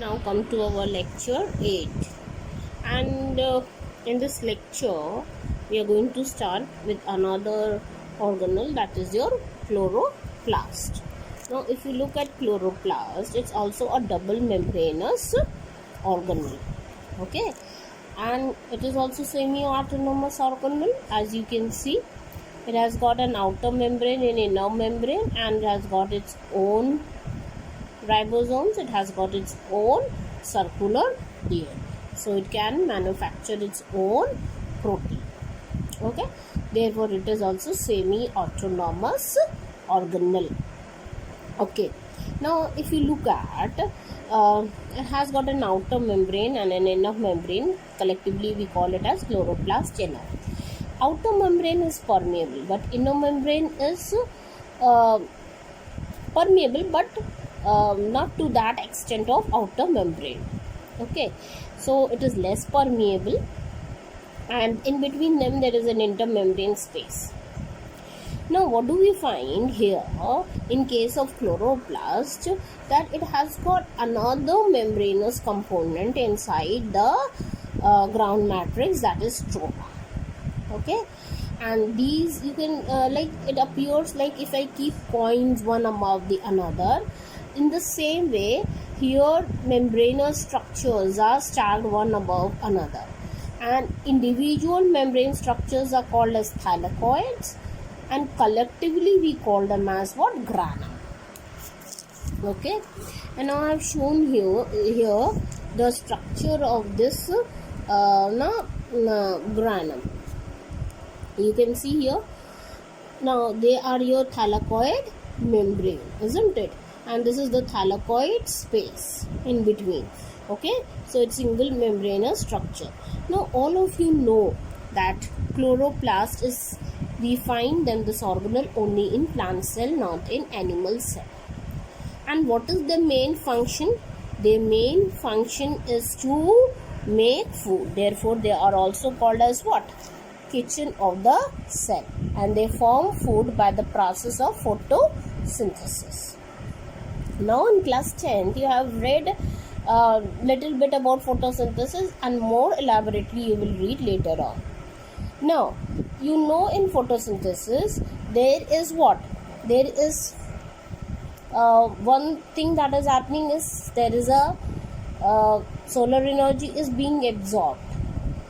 now come to our lecture 8, and in this lecture we are going to start with another organelle, that is your chloroplast. Now if you look at chloroplast, it's also a double membranous organelle, okay, and it is also semi-autonomous organelle. As you can see, it has got an outer membrane and inner membrane, and it has got its own ribosomes. It has got its own circular DNA, so it can manufacture its own protein, okay. Therefore it is also semi-autonomous organelle, okay. Now if you look at it has got an outer membrane and an inner membrane. Collectively we call it as chloroplast inner. Outer membrane is permeable, but inner membrane is permeable, but not to that extent of outer membrane, okay. So it is less permeable, and in between them there is an intermembrane space. Now what do we find here in case of chloroplast? That it has got another membranous component inside the ground matrix, that is stroma, okay. And these you can like it appears like if I keep coins one above the another. In the same way, here membranous structures are stacked one above another, and individual membrane structures are called as thylakoids, and collectively we call them as what? Granum, okay. And now I have shown here the structure of this granum. You can see here. Now they are your thylakoid membrane, isn't it? And this is the thylakoid space in between, okay. So it's single membranous structure. Now all of you know that chloroplast is, we find them this organelle only in plant cell, not in animal cell. And what is the main function? Their main function is to make food. Therefore they are also called as what? Kitchen of the cell, and they form food by the process of photosynthesis. Now in class 10th you have read a little bit about photosynthesis, and more elaborately you will read later on. Now you know in photosynthesis there is what? There is one thing that is happening is there is a solar energy is being absorbed,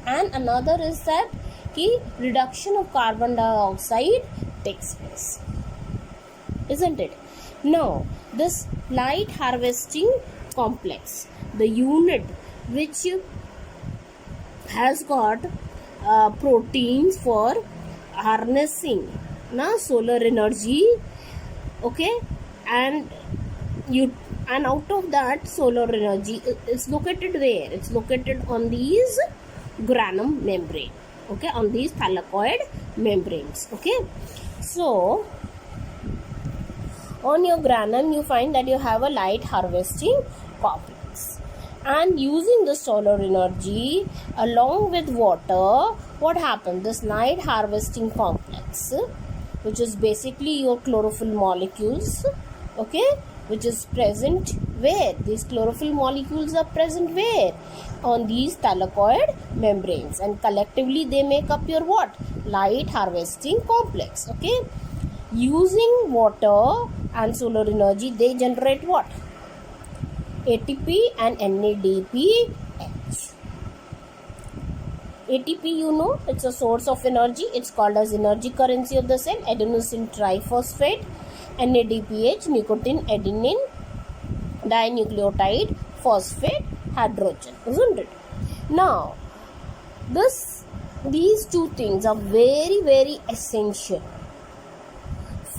and another is that reduction of carbon dioxide takes place, isn't it? Now this light harvesting complex, the unit which has got proteins for harnessing solar energy, okay, and out of that solar energy is located where? It's located on these granum membrane, okay, on these thylakoid membranes, okay. So on your granum you find that you have a light harvesting complex, and using the solar energy along with water, what happens? This light harvesting complex, which is basically your chlorophyll molecules, okay, which is present where? These chlorophyll molecules are present where? On these thylakoid membranes, and collectively they make up your what? Light harvesting complex, okay. Using water and solar energy, they generate what? ATP and NADPH. ATP, you know, it's a source of energy. It's called as energy currency of the cell, adenosine triphosphate. NADPH, nicotine, adenine, dinucleotide, phosphate, hydrogen, isn't it? Now, these two things are very, very essential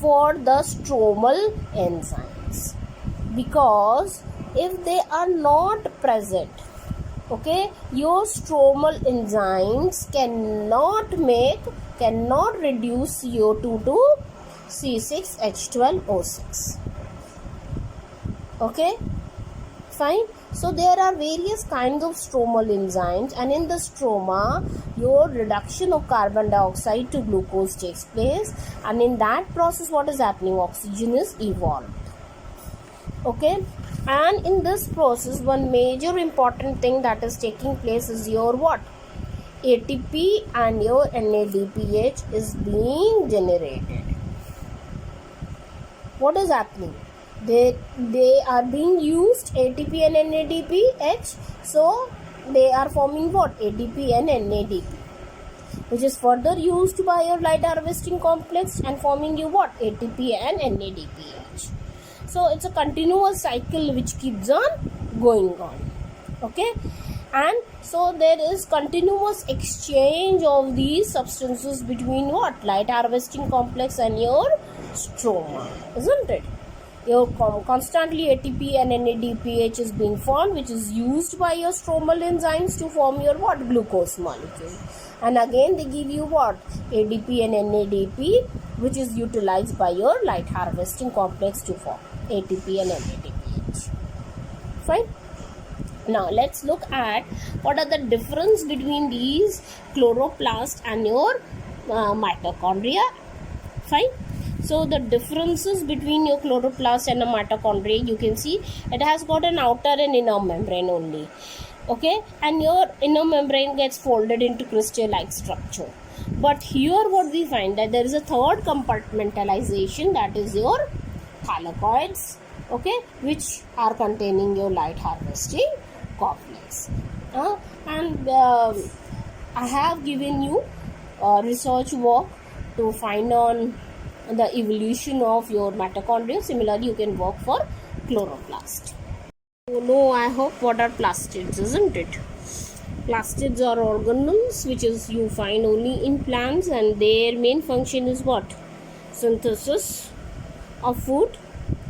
for the stromal enzymes, because if they are not present, okay, your stromal enzymes cannot reduce CO2 to C6H12O6, okay, fine. So there are various kinds of stromal enzymes, and in the stroma your reduction of carbon dioxide to glucose takes place, and in that process what is happening? Oxygen is evolved, okay. And in this process, one major important thing that is taking place is your what? ATP and your NADPH is being generated. What is happening? They are being used, ATP and NADPH, so they are forming what? ATP and NADP, which is further used by your light harvesting complex and forming you what? ATP and NADPH. So it's a continuous cycle which keeps on going on. Okay, and so there is continuous exchange of these substances between what? Light harvesting complex and your stroma, isn't it? Your constantly ATP and NADPH is being formed, which is used by your stromal enzymes to form your what? Glucose molecule. And again they give you what? ADP and NADP, which is utilized by your light harvesting complex to form ATP and NADPH. Fine. Now let's look at what are the difference between these chloroplast and your mitochondria. Fine. So the differences between your chloroplast and a mitochondria, you can see it has got an outer and inner membrane only. Okay, and your inner membrane gets folded into crystal-like structure. But here what we find that there is a third compartmentalization, that is your thylakoids, okay, which are containing your light harvesting complex. And I have given you research work to find on the evolution of your mitochondria. Similarly, you can work for chloroplast. So now I hope what are plastids, isn't it? Plastids are organelles which is you find only in plants, and their main function is what? Synthesis of food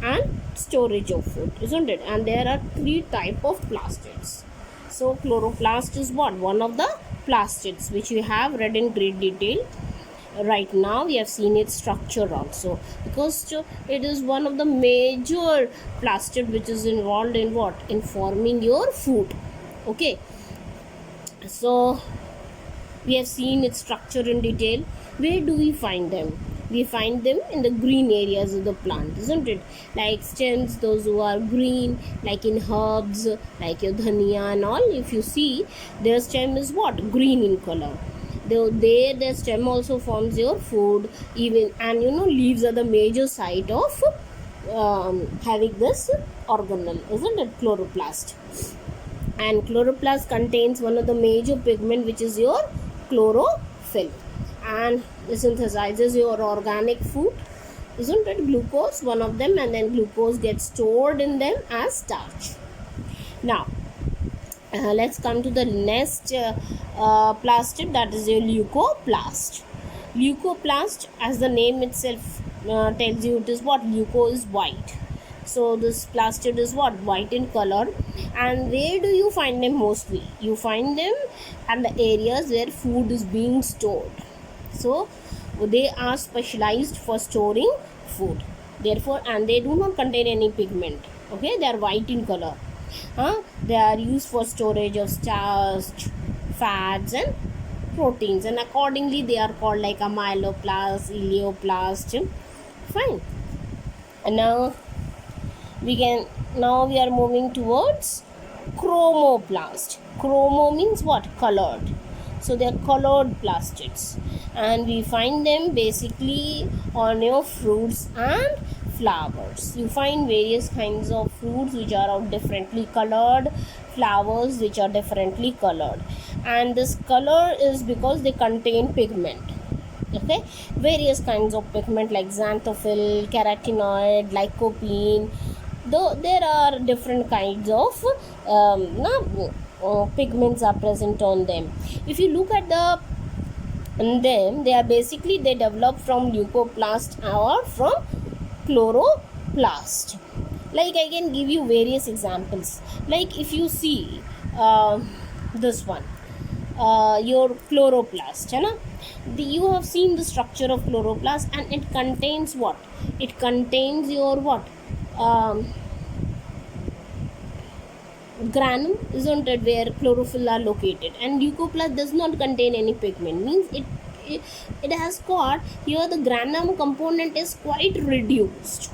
and storage of food, isn't it? And there are 3 types of plastids. So chloroplast is what? One of the plastids which we have read in great detail. Right now we have seen its structure also, because it is one of the major plastid which is involved in what? In forming your food. Okay, so we have seen its structure in detail. Where do we find them? We find them in the green areas of the plant, isn't it? Like stems, those who are green, like in herbs, like your dhania and all. If you see, their stem is what? Green in color. Their stem also forms your food, even, and leaves are the major site of having this organelle, isn't it? Chloroplast. And chloroplast contains one of the major pigment, which is your chlorophyll, and it synthesizes your organic food, isn't it? Glucose, one of them, and then glucose gets stored in them as starch. Now let's come to the next plastid, that is your leucoplast. Leucoplast, as the name itself tells you, it is what? Leuco is white. So this plastid is what? White in color. And where do you find them mostly? You find them at the areas where food is being stored. So they are specialized for storing food. Therefore, and they do not contain any pigment. Okay, they are white in color. They are used for storage of starch, fats and proteins, and accordingly they are called like amyloplast, ileoplast. Fine. And now we are moving towards chromoplast. Chromo means what? Colored. So they are colored plastids, and we find them basically on your fruits and flowers. You find various kinds of fruits which are of differently colored, flowers which are differently colored, and this color is because they contain pigment. Okay, various kinds of pigment like xanthophyll, carotenoid, lycopene. Though there are different kinds of pigments are present on them. If you look at them, they are basically they develop from leucoplast or from chloroplast. Like I can give you various examples. Like if you see this one, your chloroplast, you have seen the structure of chloroplast, and it contains what? It contains your what? Granum, isn't it, where chlorophyll are located, and leucoplast does not contain any pigment, means it has got here the granum component is quite reduced.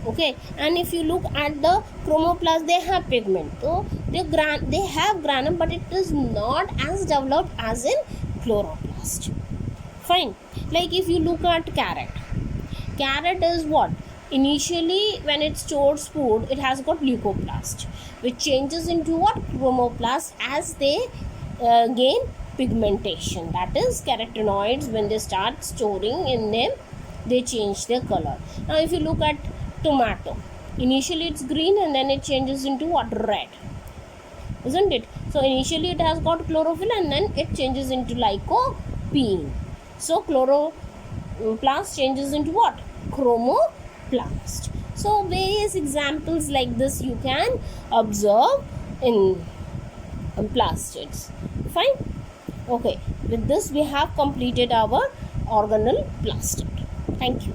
Okay, and if you look at the chromoplast, they have pigment, so they have granum, but it is not as developed as in chloroplast. Fine. Like if you look at carrot is what? Initially, when it stores food, it has got leucoplast, which changes into what? Chromoplast as they gain pigmentation. That is, carotenoids, when they start storing in them, they change their color. Now, if you look at tomato, initially it's green and then it changes into what? Red, isn't it? So initially it has got chlorophyll and then it changes into lycopene. So chloroplast changes into what? Chromoplast. So various examples like this you can observe in plastids. Fine. Okay, with this we have completed our organelle plastid. Thank you.